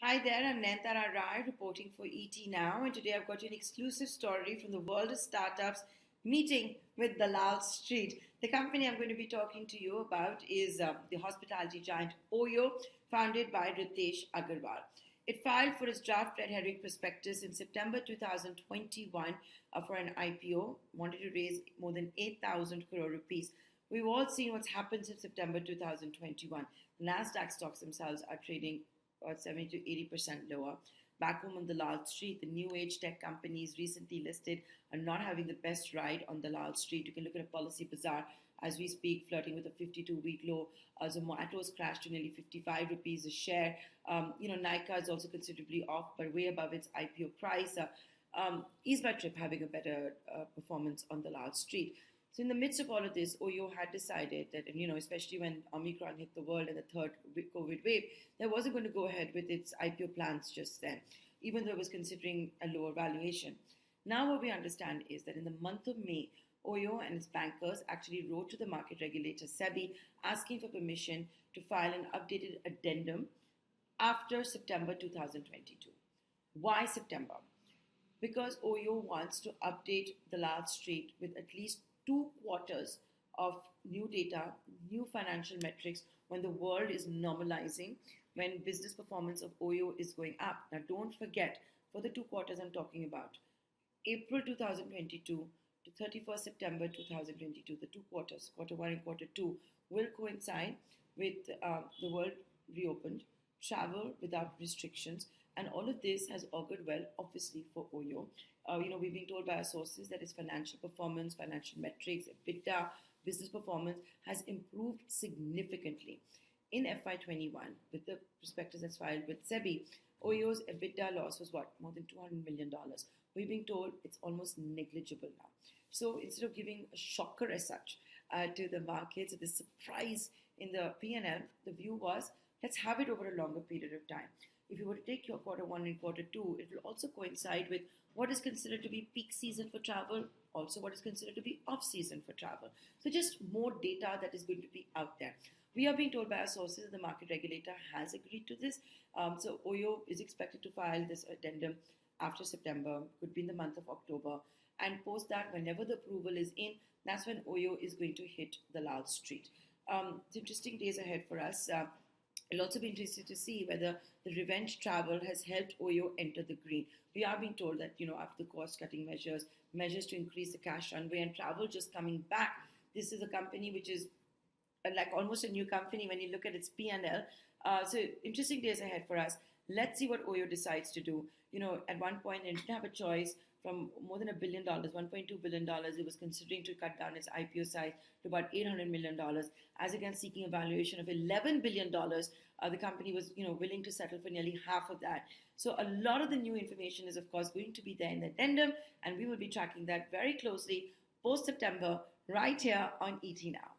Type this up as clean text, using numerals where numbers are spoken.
Hi there, I'm Nayantara reporting for ET Now, and today I've got you an exclusive story from the world of startups meeting with Dalal Street. The company I'm going to be talking to you about is the hospitality giant OYO, founded by Ritesh Agarwal. It filed for its draft red herring prospectus in September 2021 for an IPO, wanted to raise more than 8,000 crore rupees. We've all seen what's happened since September 2021. The NASDAQ stocks themselves are trading about 70 to 80% lower. Back home on the Lal Street, the new age tech companies recently listed are not having the best ride on the Lal Street. You can look at a Policy Bazaar as we speak, flirting with a 52-week low. Zomato's crashed to nearly 55 rupees a share. Nykaa is also considerably off, but way above its IPO price. Ease by Trip having a better performance on the Lal Street. So in the midst of all of this, OYO had decided that, especially when Omicron hit the world and the third COVID wave, that wasn't going to go ahead with its IPO plans just then, even though it was considering a lower valuation. Now what we understand is that in the month of May, OYO and its bankers actually wrote to the market regulator SEBI asking for permission to file an updated addendum after September 2022. Why September? Because OYO wants to update the Lal Street with at least 2 quarters of new data, new financial metrics when the world is normalizing, when business performance of OYO is going up. Now, don't forget, for the 2 quarters I'm talking about, April 2022 to 31st September 2022, the 2 quarters, quarter one and quarter two, will coincide with the world reopened, travel without restrictions, and all of this has augured well, obviously, for OYO. We've been told by our sources that its financial performance, financial metrics, EBITDA, business performance has improved significantly. In FY21, with the prospectus that's filed with SEBI, OYO's EBITDA loss was what? More than $200 million. We're being told it's almost negligible now. So instead of giving a shocker as such to the markets, the surprise in the P&L, the view was, let's have it over a longer period of time. If you were to take your quarter one and quarter two, it will also coincide with what is considered to be peak season for travel, also what is considered to be off season for travel. So just more data that is going to be out there. We are being told by our sources that the market regulator has agreed to this. So OYO is expected to file this addendum after September, could be in the month of October. And post that, whenever the approval is in, that's when OYO is going to hit the Lal Street. It's interesting days ahead for us. It'll also be interesting to see whether the revenge travel has helped OYO enter the green. We are being told that, after the cost-cutting measures to increase the cash runway and travel just coming back, this is a company which is like almost a new company when you look at its P&L. So interesting days ahead for us. Let's see what OYO decides to do. At one point, it didn't have a choice. From more than $1 billion, $1.2 billion, it was considering to cut down its IPO size to about $800 million. As against seeking a valuation of $11 billion, the company was, willing to settle for nearly half of that. So a lot of the new information is, of course, going to be there in the addendum, and we will be tracking that very closely post-September right here on ET Now.